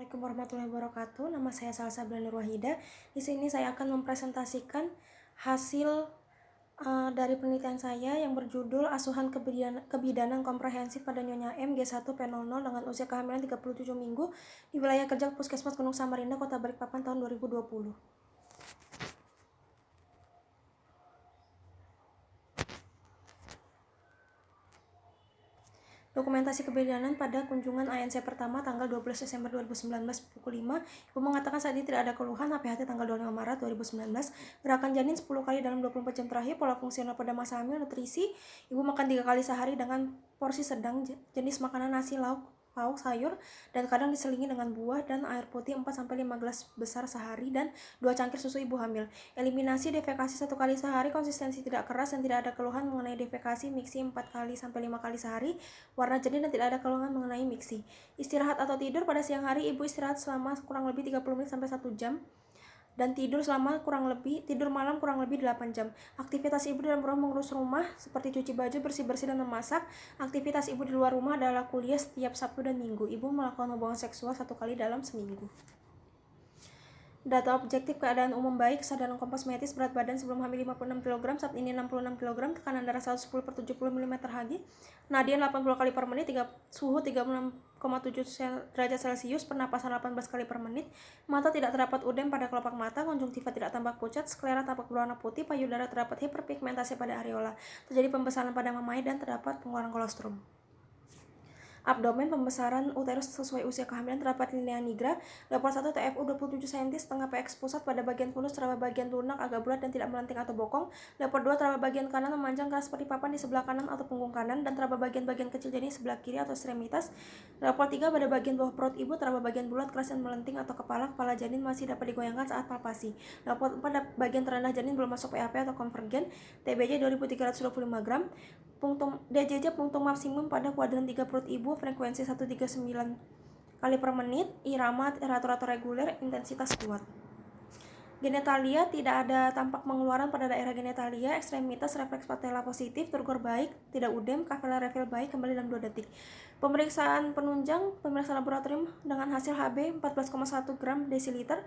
Assalamualaikum warahmatullahi wabarakatuh. Nama saya Salsa Nur Wahida. Di sini saya akan mempresentasikan hasil dari penelitian saya yang berjudul Asuhan Kebidanan Komprehensif pada Nyonya M G1P00 dengan usia kehamilan 37 minggu di wilayah kerja Puskesmas Gunung Samarinda, Kota Balikpapan tahun 2020. Dokumentasi kebidanan pada kunjungan ANC pertama tanggal 12 Desember 2019 pukul 5. Ibu mengatakan saat ini tidak ada keluhan. HPHT tanggal 25 Maret 2019. Gerakan janin 10 kali dalam 24 jam terakhir. Pola fungsional pada masa hamil. Nutrisi, ibu makan 3 kali sehari dengan porsi sedang. Jenis makanan nasi, lauk, sayur, dan kadang diselingi dengan buah dan air putih 4-5 gelas besar sehari dan 2 cangkir susu ibu hamil. Eliminasi defekasi 1 kali sehari, konsistensi tidak keras dan tidak ada keluhan mengenai defekasi, miksi 4-5 kali sehari, warna jernih dan tidak ada keluhan mengenai miksi. Istirahat atau tidur pada siang hari, ibu istirahat selama kurang lebih 30 menit sampai 1 jam dan tidur malam kurang lebih 8 jam. Aktivitas ibu di dalam rumah mengurus rumah seperti cuci baju, bersih-bersih dan memasak. Aktivitas ibu di luar rumah adalah kuliah setiap Sabtu dan Minggu. Ibu melakukan hubungan seksual 1 kali dalam seminggu. Data objektif keadaan umum baik, kesadaran kosmetis, berat badan sebelum hamil 56 kg, saat ini 66 kg, tekanan darah 110/70 mm/Hg, nadian 80 kali per menit, suhu 36,7 derajat Celcius, pernapasan 18 kali per menit, mata tidak terdapat udem pada kelopak mata, konjungtiva tidak tampak pucat, sklera tampak berwarna putih, payudara terdapat hiperpigmentasi pada areola, terjadi pembesaran pada mamai dan terdapat pengeluaran kolostrum. Abdomen, pembesaran uterus sesuai usia kehamilan, terdapat linea nigra. Leopard 1 TFU 27 cm, setengah PX pusat pada bagian fundus, terdapat bagian lunak agak bulat dan tidak melenting atau bokong. Leopard 2 terdapat bagian kanan memanjang keras seperti papan di sebelah kanan atau punggung kanan dan terdapat bagian-bagian kecil janin sebelah kiri atau ekstremitas. Leopard 3 pada bagian bawah perut ibu terdapat bagian bulat keras dan melenting atau kepala janin masih dapat digoyangkan saat palpasi. Leopard 4 bagian terendah janin belum masuk PAP atau konvergen. TBJ 2325 gram. DJJ punktum maksimum pada kuadran 3 perut ibu, frekuensi 139 kali per menit, irama rata-rata reguler, intensitas kuat. Genitalia, tidak ada tampak pengeluaran pada daerah genitalia, ekstremitas refleks patella positif, turgor baik, tidak udem, kavela refill baik, kembali dalam 2 detik. Pemeriksaan penunjang, pemeriksaan laboratorium dengan hasil HB 14,1 gram desiliter,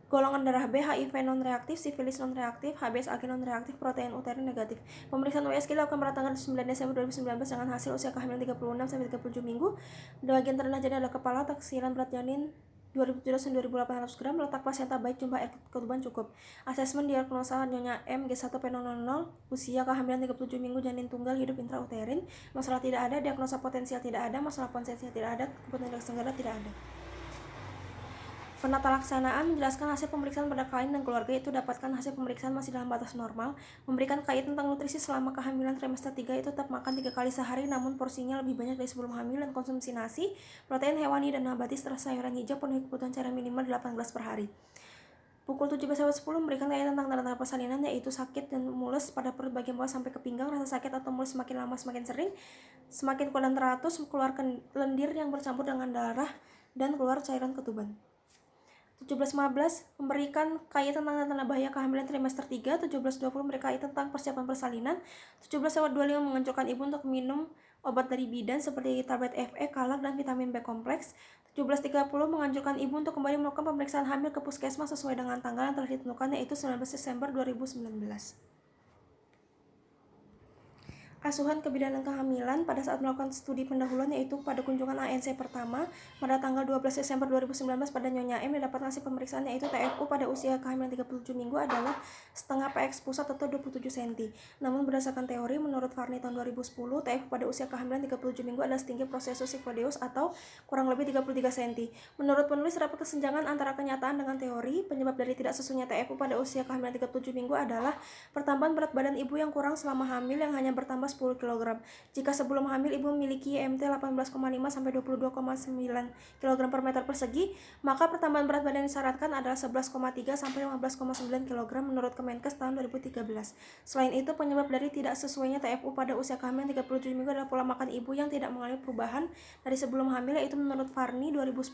golongan darah B, HIV non-reaktif, sifilis non-reaktif, HBsAg non-reaktif, protein uterin negatif. Pemeriksaan USG dilakukan pada tanggal 9 Desember 2019 dengan hasil usia kehamilan 36-37 minggu. Bagian terendah janin adalah kepala, taksiran berat janin 2017-2800 gram, letak plasenta baik, jumlah air ketuban cukup. Asesmen diagnosa Nyonya M G1P00, usia kehamilan 37 minggu, janin tunggal, hidup intrauterin, masalah tidak ada, diagnosa potensial tidak ada, masalah potensial tidak ada, kebutuhan segera tidak ada. Penata laksanaan menjelaskan hasil pemeriksaan pada klien dan keluarga, itu dapatkan hasil pemeriksaan masih dalam batas normal. Memberikan KI tentang nutrisi selama kehamilan trimester 3, itu tetap makan 3 kali sehari namun porsinya lebih banyak dari sebelum hamil, dan konsumsi nasi, protein hewani dan nabati serta sayuran hijau, penuhi kebutuhan cairan minimal 8 gelas per hari. Pukul 17.10 memberikan KI tentang tanda-tanda persalinan, yaitu sakit dan mules pada perut bagian bawah sampai ke pinggang, rasa sakit atau mules semakin lama semakin sering, semakin kuat dan teratus, keluarkan lendir yang bercampur dengan darah dan keluar cairan ketuban. 17.15 memberikan KI tentang tanda bahaya kehamilan trimester 3. 17.20 memberikan KI tentang persiapan persalinan. 17.25 menganjurkan ibu untuk minum obat dari bidan seperti tablet FE, kalak, dan vitamin B kompleks. 17.30 menganjurkan ibu untuk kembali melakukan pemeriksaan hamil ke puskesmas sesuai dengan tanggal yang telah ditentukan, yaitu 19 Desember 2019. Asuhan kebidanan kehamilan pada saat melakukan studi pendahuluan, yaitu pada kunjungan ANC pertama pada tanggal 12 Desember 2019 pada Nyonya M, didapat hasil pemeriksaan yaitu TFU pada usia kehamilan 37 minggu adalah setengah PX pusat atau 27 cm. Namun berdasarkan teori, menurut Varney tahun 2010, TFU pada usia kehamilan 37 minggu adalah setinggi prosesus Sigmoideus atau kurang lebih 33 cm. Menurut penulis, terdapat kesenjangan antara kenyataan dengan teori. Penyebab dari tidak sesuainya TFU pada usia kehamilan 37 minggu adalah pertambahan berat badan ibu yang kurang selama hamil yang hanya bertambah 10 kg. Jika sebelum hamil ibu memiliki IMT 18,5 sampai 22,9 kg per meter persegi, maka pertambahan berat badan yang disyaratkan adalah 11,3 sampai 15,9 kg menurut Kemenkes tahun 2013. Selain itu, penyebab dari tidak sesuainya TFU pada usia kehamilan 37 minggu adalah pola makan ibu yang tidak mengalami perubahan dari sebelum hamil, yaitu menurut Varney 2010,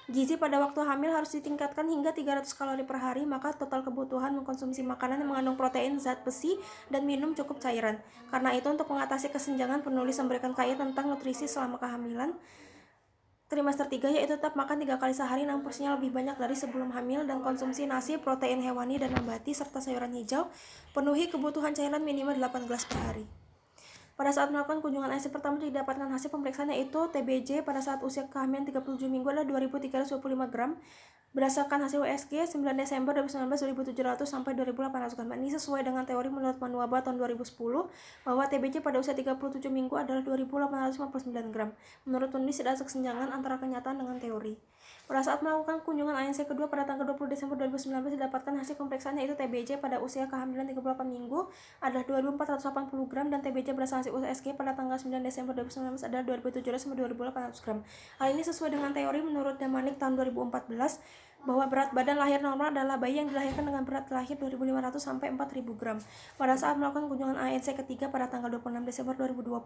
gizi pada waktu hamil harus ditingkatkan hingga 300 kalori per hari, maka total kebutuhan mengkonsumsi makanan yang mengandung protein, zat besi, dan minum cukup cairan. Karena itu, untuk mengatasi kesenjangan, penulis memberikan KI tentang nutrisi selama kehamilan. trimester 3 yaitu tetap makan 3 kali sehari namun porsinya lebih banyak dari sebelum hamil dan konsumsi nasi, protein hewani dan nabati serta sayuran hijau. Penuhi kebutuhan cairan minimal 8 gelas per hari. Pada saat melakukan kunjungan ANC pertama didapatkan hasil pemeriksaan yaitu TBC pada saat usia kehamilan 37 minggu adalah 2.325 gram. Berdasarkan hasil USG 9 Desember 2019 2.700 sampai 2.800 gram. Ini sesuai dengan teori menurut Manuaba tahun 2010 bahwa TBC pada usia 37 minggu adalah 2.859 gram. Menurut penulis tidak ada kesenjangan antara kenyataan dengan teori. Pada saat melakukan kunjungan ANC kedua pada tanggal 20 Desember 2019 didapatkan hasil pemeriksaan yaitu TBC pada usia kehamilan 38 minggu adalah 2.480 gram dan TBC berdasarkan hasil USG pada tanggal 9 Desember 2019 adalah 2.700 sampai 2.800 gram. Hal ini sesuai dengan teori menurut Damanik tahun 2014 bahwa berat badan lahir normal adalah bayi yang dilahirkan dengan berat lahir 2.500 sampai 4.000 gram. Pada saat melakukan kunjungan ANC ketiga pada tanggal 26 Desember 2020,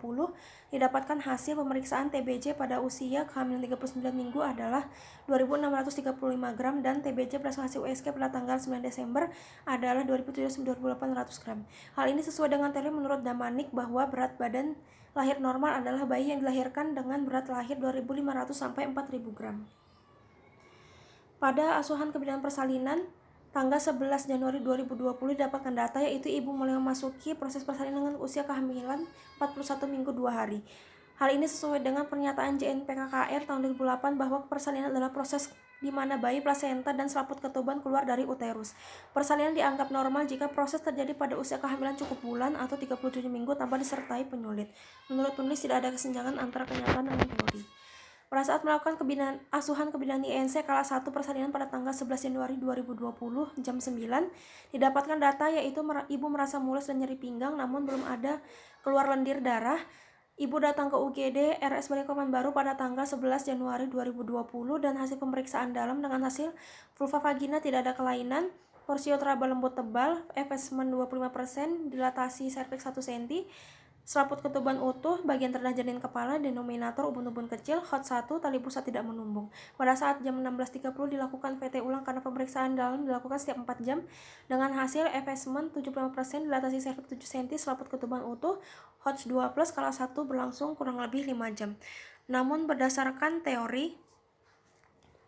didapatkan hasil pemeriksaan TBC pada usia kehamilan 39 minggu adalah 2.635 gram dan TBC berdasarkan hasil USG pada tanggal 9 Desember adalah 2.700 sampai 2.800 gram. Hal ini sesuai dengan teori menurut Damanik bahwa berat badan lahir normal adalah bayi yang dilahirkan dengan berat lahir 2.500 sampai 4.000 gram. Pada asuhan kebidanan persalinan, tanggal 11 Januari 2020 didapatkan data yaitu ibu mulai memasuki proses persalinan dengan usia kehamilan 41 minggu 2 hari. Hal ini sesuai dengan pernyataan JNPKKR tahun 2008 bahwa persalinan adalah proses di mana bayi, plasenta, dan selaput ketuban keluar dari uterus. Persalinan dianggap normal jika proses terjadi pada usia kehamilan cukup bulan atau 37 minggu tanpa disertai penyulit. Menurut penulis tidak ada kesenjangan antara kenyataan dengan teori. Pada saat melakukan asuhan kebidanan INC kelas 1 persalinan pada tanggal 11 Januari 2020 jam 9, didapatkan data yaitu ibu merasa mules dan nyeri pinggang namun belum ada keluar lendir darah. Ibu datang ke UGD RS Balikpapan Baru pada tanggal 11 Januari 2020 dan hasil pemeriksaan dalam dengan hasil vulva vagina tidak ada kelainan, porsio traba lembut tebal, effacement 25%, dilatasi serviks 1 cm, selaput ketuban utuh, bagian terendah janin kepala, denominator ubun-ubun kecil, HOT 1, tali pusat tidak menumbung. Pada saat jam 16.30 dilakukan VT ulang karena pemeriksaan dalam dilakukan setiap 4 jam dengan hasil effacement 75%, dilatasi serviks 7 cm, selaput ketuban utuh, HOT 2+, skala 1 berlangsung kurang lebih 5 jam. Namun berdasarkan teori,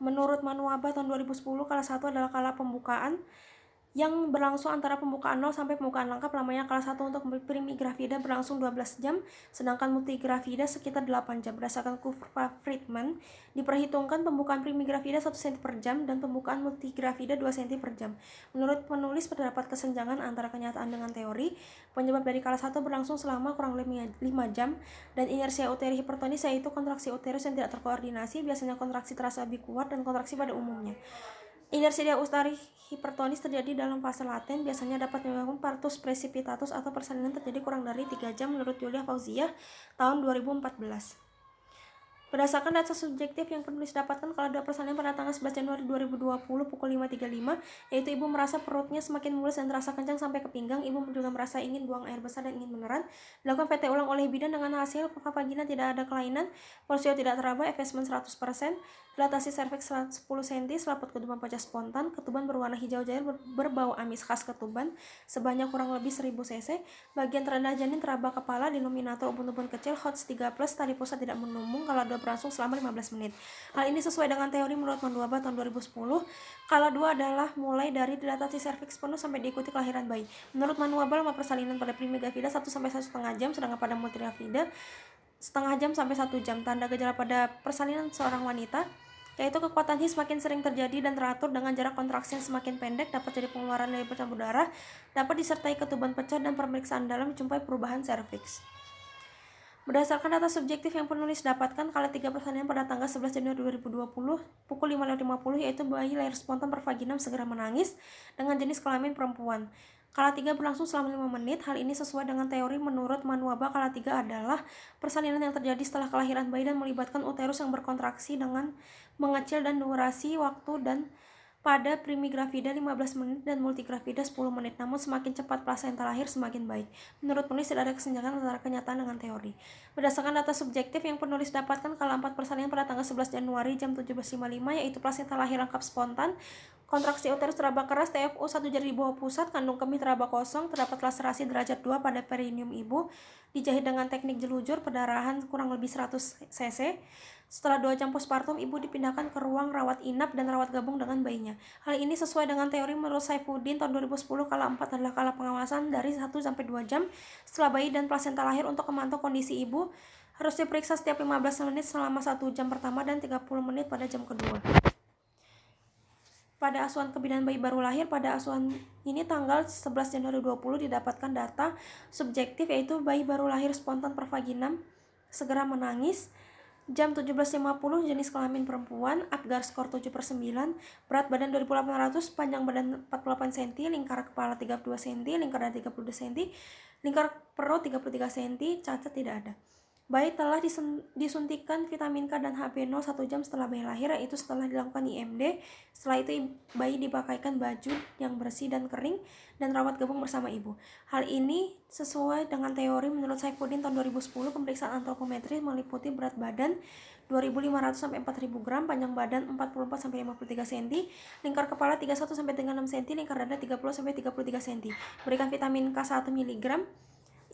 menurut Manuaba tahun 2010, kala 1 adalah kala pembukaan yang berlangsung antara pembukaan 0 sampai pembukaan lengkap. Lamanya kala 1 untuk primigravida berlangsung 12 jam, sedangkan multigravida sekitar 8 jam. Berdasarkan kurva Friedman, diperhitungkan pembukaan primigravida 1 cm per jam dan pembukaan multigravida 2 cm per jam. Menurut penulis terdapat kesenjangan antara kenyataan dengan teori. Penyebab dari kala 1 berlangsung selama kurang lebih 5 jam dan inersia uteri hipertonis yaitu kontraksi uterus yang tidak terkoordinasi, biasanya kontraksi terasa lebih kuat dan kontraksi pada umumnya. Inersia uteri hipertonis terjadi dalam fase laten, biasanya dapat menyebabkan partus precipitatus atau persalinan terjadi kurang dari 3 jam menurut Yulia Fauziah tahun 2014. Berdasarkan data subjektif yang penulis dapatkan kala 2 persalinan pada tanggal 11 Januari 2020 pukul 5.35, yaitu ibu merasa perutnya semakin mulus dan terasa kencang sampai ke pinggang. Ibu juga merasa ingin buang air besar dan ingin meneran. Dilakukan VT ulang oleh bidan dengan hasil vulva vagina tidak ada kelainan, porsio tidak teraba, effacement 100%, dilatasi serviks 10 cm, selaput ketuban pecah spontan, ketuban berwarna hijau cair berbau amis khas ketuban sebanyak kurang lebih 1000 cc, bagian terendah janin teraba kepala, denominator ubun-ubun kecil, HOTS 3+, tali pusat tidak menumbung, kala 2 berlangsung selama 15 menit. Hal ini sesuai dengan teori menurut Manuaba tahun 2010. Kala 2 adalah mulai dari dilatasi serviks penuh sampai diikuti kelahiran bayi. Menurut Manuaba, lama persalinan pada primigravida 1 sampai 1,5 jam, sedangkan pada multigravida setengah jam sampai 1 jam. Tanda gejala pada persalinan seorang wanita yaitu kekuatan his semakin sering terjadi dan teratur dengan jarak kontraksi yang semakin pendek, dapat jadi pengeluaran dari bercampur darah, dapat disertai ketuban pecah dan pemeriksaan dalam dijumpai perubahan serviks. Berdasarkan data subjektif yang penulis dapatkan kala 3 persalinan pada tanggal 11 Januari 2020 pukul 5.50 yaitu bayi lahir spontan per vaginam segera menangis dengan jenis kelamin perempuan. Kala 3 berlangsung selama 5 menit. Hal ini sesuai dengan teori menurut Manuaba. Kala 3 adalah persalinan yang terjadi setelah kelahiran bayi dan melibatkan uterus yang berkontraksi dengan mengecil dan durasi waktu dan pada primigravida 15 menit dan multigravida 10 menit. Namun semakin cepat plasenta lahir semakin baik. Menurut penulis tidak ada kesenjangan antara kenyataan dengan teori. Berdasarkan data subjektif yang penulis dapatkan kala 4 persalinan pada tanggal 11 Januari jam 17.55 yaitu plasenta lahir lengkap spontan, Kontraksi uterus teraba keras, TFU 1 jari di bawah pusat, kandung kemih teraba kosong, terdapat laserasi derajat 2 pada perineum ibu, dijahit dengan teknik jelujur, perdarahan kurang lebih 100 cc. Setelah 2 jam postpartum, ibu dipindahkan ke ruang rawat inap dan rawat gabung dengan bayinya. Hal ini sesuai dengan teori menurut Saifuddin tahun 2010. Kala 4 adalah kala pengawasan dari 1-2 jam setelah bayi dan plasenta lahir untuk memantau kondisi ibu. Harus diperiksa setiap 15 menit selama 1 jam pertama dan 30 menit pada jam kedua. Pada asuhan kebidanan bayi baru lahir, pada asuhan ini tanggal 11 Januari 20 didapatkan data subjektif, yaitu bayi baru lahir spontan per vaginam, segera menangis, jam 17.50, jenis kelamin perempuan, Apgar skor 7/9, berat badan 2800, panjang badan 48 cm, lingkar kepala 32 cm, lingkar dada 32 cm, lingkar perut 33 cm, cacat tidak ada. Bayi telah disuntikan vitamin K dan HB0 1 jam setelah bayi lahir, yaitu setelah dilakukan IMD. Setelah itu bayi dipakaikan baju yang bersih dan kering dan rawat gabung bersama ibu. Hal ini sesuai dengan teori menurut Saifuddin tahun 2010. Pemeriksaan antropometri meliputi berat badan 2.500 sampai 4.000 gram, panjang badan 44 sampai 53 cm, lingkar kepala 31 sampai 36 cm, lingkar dada 30 sampai 33 cm. Berikan vitamin K 1 mg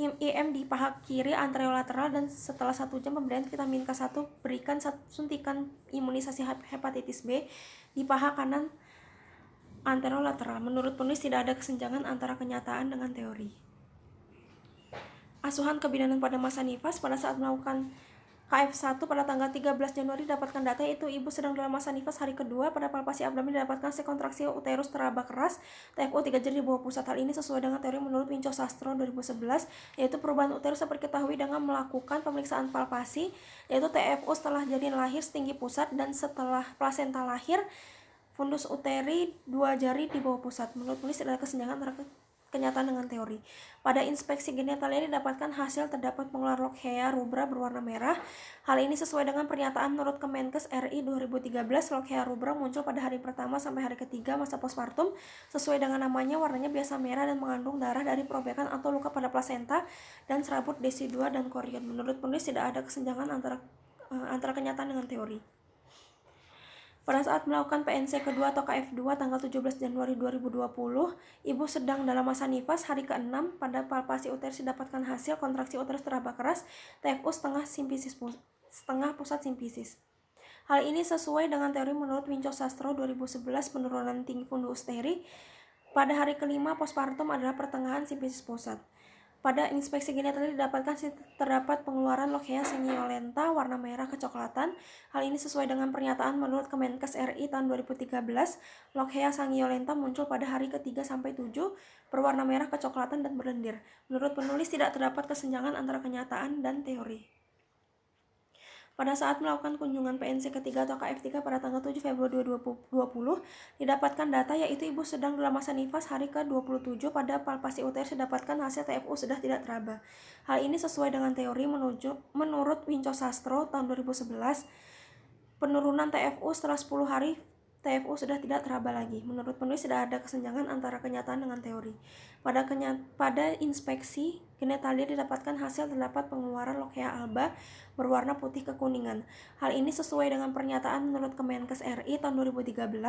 IM di paha kiri anterolateral, dan setelah 1 jam pemberian vitamin K1 berikan suntikan imunisasi hepatitis B di paha kanan anterolateral. Menurut penulis tidak ada kesenjangan antara kenyataan dengan teori. Asuhan kebidanan pada masa nifas. Pada saat melakukan KF1 pada tanggal 13 Januari didapatkan data, yaitu ibu sedang dalam masa nifas hari kedua. Pada palpasi abdomen didapatkan kontraksi uterus teraba keras, TFU 3 jari di bawah pusat. Hal ini sesuai dengan teori menurut Winco Sastro 2011, yaitu perubahan uterus dapat diketahui dengan melakukan pemeriksaan palpasi, yaitu TFU setelah janin lahir setinggi pusat dan setelah plasenta lahir fundus uteri 2 jari di bawah pusat. Menurut penulis tidak ada kesenjangan antara kenyataan dengan teori. Pada inspeksi genitalia didapatkan hasil terdapat pengular lochia rubra berwarna merah. Hal ini sesuai dengan pernyataan menurut Kemenkes RI 2013. Lochia rubra muncul pada hari pertama sampai hari ketiga masa postpartum. Sesuai dengan namanya, warnanya biasa merah dan mengandung darah dari perobekan atau luka pada plasenta dan serabut desidua dan korion. Menurut penulis tidak ada kesenjangan antara kenyataan dengan teori. Pada saat melakukan PNC kedua atau KF2 tanggal 17 Januari 2020, ibu sedang dalam masa nifas hari ke-6. Pada palpasi uterus didapatkan hasil kontraksi uterus teraba keras, TFU setengah pusat simpisis. Hal ini sesuai dengan teori menurut Winco Sastro 2011. Penurunan tinggi fundus uteri pada hari kelima postpartum adalah pertengahan simpisis pusat. Pada inspeksi genitalia didapatkan terdapat pengeluaran lochia seniolenta warna merah kecoklatan. Hal ini sesuai dengan pernyataan menurut Kemenkes RI tahun 2013. Lochia seniolenta muncul pada hari ke-3-7 berwarna merah kecoklatan dan berlendir. Menurut penulis tidak terdapat kesenjangan antara kenyataan dan teori. Pada saat melakukan kunjungan PNC ketiga atau KF3 pada tanggal 7 Februari 2020, didapatkan data, yaitu ibu sedang dalam masa nifas hari ke-27. Pada palpasi uterus didapatkan hasil TFU sudah tidak teraba. Hal ini sesuai dengan teori menurut Winco Sastro tahun 2011. Penurunan TFU setelah 10 hari TFU sudah tidak teraba lagi. Menurut penulis tidak ada kesenjangan antara kenyataan dengan teori. Pada inspeksi genitalia didapatkan hasil terdapat pengeluaran lochia alba berwarna putih kekuningan. Hal ini sesuai dengan pernyataan menurut Kemenkes RI tahun 2013.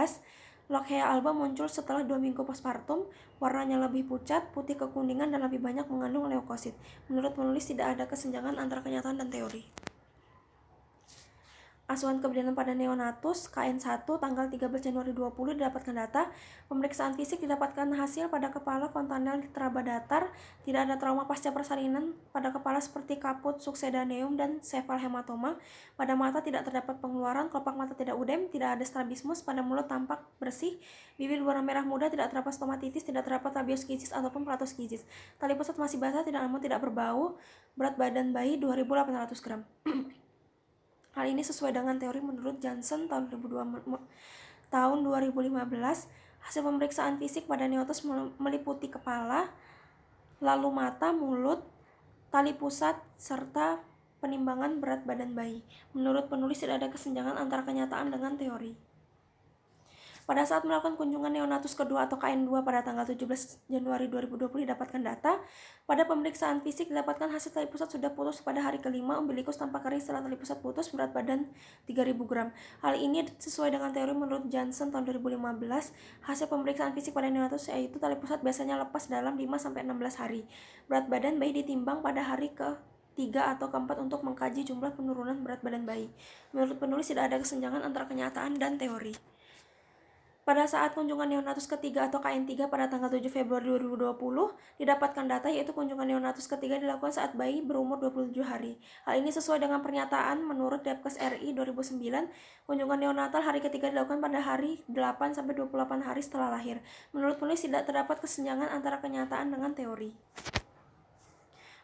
Lochia alba muncul setelah 2 minggu postpartum, warnanya lebih pucat, putih kekuningan, dan lebih banyak mengandung leukosit. Menurut penulis tidak ada kesenjangan antara kenyataan dan teori. Asuhan kebidanan pada neonatus KN1 tanggal 13 Januari 20 didapatkan data. Pemeriksaan fisik didapatkan hasil pada kepala fontanel teraba datar, tidak ada trauma pasca persalinan pada kepala seperti kaput succedaneum dan sefal hematoma. Pada mata tidak terdapat pengeluaran, kelopak mata tidak udem, tidak ada strabismus, pada mulut tampak bersih, bibir warna merah muda, tidak terdapat stomatitis, tidak terdapat labioskisis ataupun platoskisis. Tali pusat masih basah, namun tidak berbau. Berat badan bayi 2.800 gram. Hal ini sesuai dengan teori menurut Jansen tahun 2015. Hasil pemeriksaan fisik pada neonatus meliputi kepala, lalu mata, mulut, tali pusat, serta penimbangan berat badan bayi. Menurut penulis tidak ada kesenjangan antara kenyataan dengan teori. Pada saat melakukan kunjungan neonatus kedua atau KN2 pada tanggal 17 Januari 2020 didapatkan data. Pada pemeriksaan fisik didapatkan hasil tali pusat sudah putus pada hari kelima, umbilikus tampak kering setelah tali pusat putus, berat badan 3.000 gram. Hal ini sesuai dengan teori menurut Johnson tahun 2015. Hasil pemeriksaan fisik pada neonatus yaitu tali pusat biasanya lepas dalam 5-16 hari. Berat badan bayi ditimbang pada hari ke-3 atau ke-4 untuk mengkaji jumlah penurunan berat badan bayi. Menurut penulis tidak ada kesenjangan antara kenyataan dan teori. Pada saat kunjungan neonatus ketiga atau KN3 pada tanggal 7 Februari 2020, didapatkan data yaitu kunjungan neonatus ketiga dilakukan saat bayi berumur 27 hari. Hal ini sesuai dengan pernyataan menurut Depkes RI 2009, kunjungan neonatal hari ketiga dilakukan pada hari 8-28 hari setelah lahir. Menurut penulis tidak terdapat kesenjangan antara kenyataan dengan teori.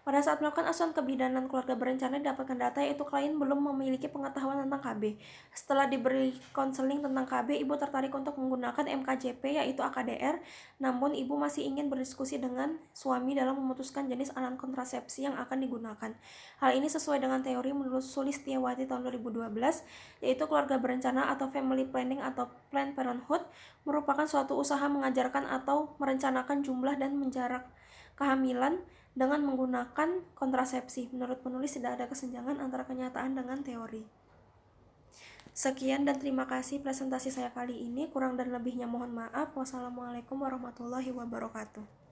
Pada saat melakukan asuhan kebidanan keluarga berencana didapatkan data yaitu klien belum memiliki pengetahuan tentang KB. Setelah diberi konseling tentang KB, ibu tertarik untuk menggunakan MKJP yaitu AKDR, namun ibu masih ingin berdiskusi dengan suami dalam memutuskan jenis alat kontrasepsi yang akan digunakan. Hal ini sesuai dengan teori menurut Sulistiawati tahun 2012, yaitu keluarga berencana atau family planning atau Planned Parenthood merupakan suatu usaha mengajarkan atau merencanakan jumlah dan menjarak kehamilan dengan menggunakan kontrasepsi. Menurut penulis tidak ada kesenjangan antara kenyataan dengan teori. Sekian dan terima kasih presentasi saya kali ini. Kurang dan lebihnya mohon maaf. Wassalamualaikum warahmatullahi wabarakatuh.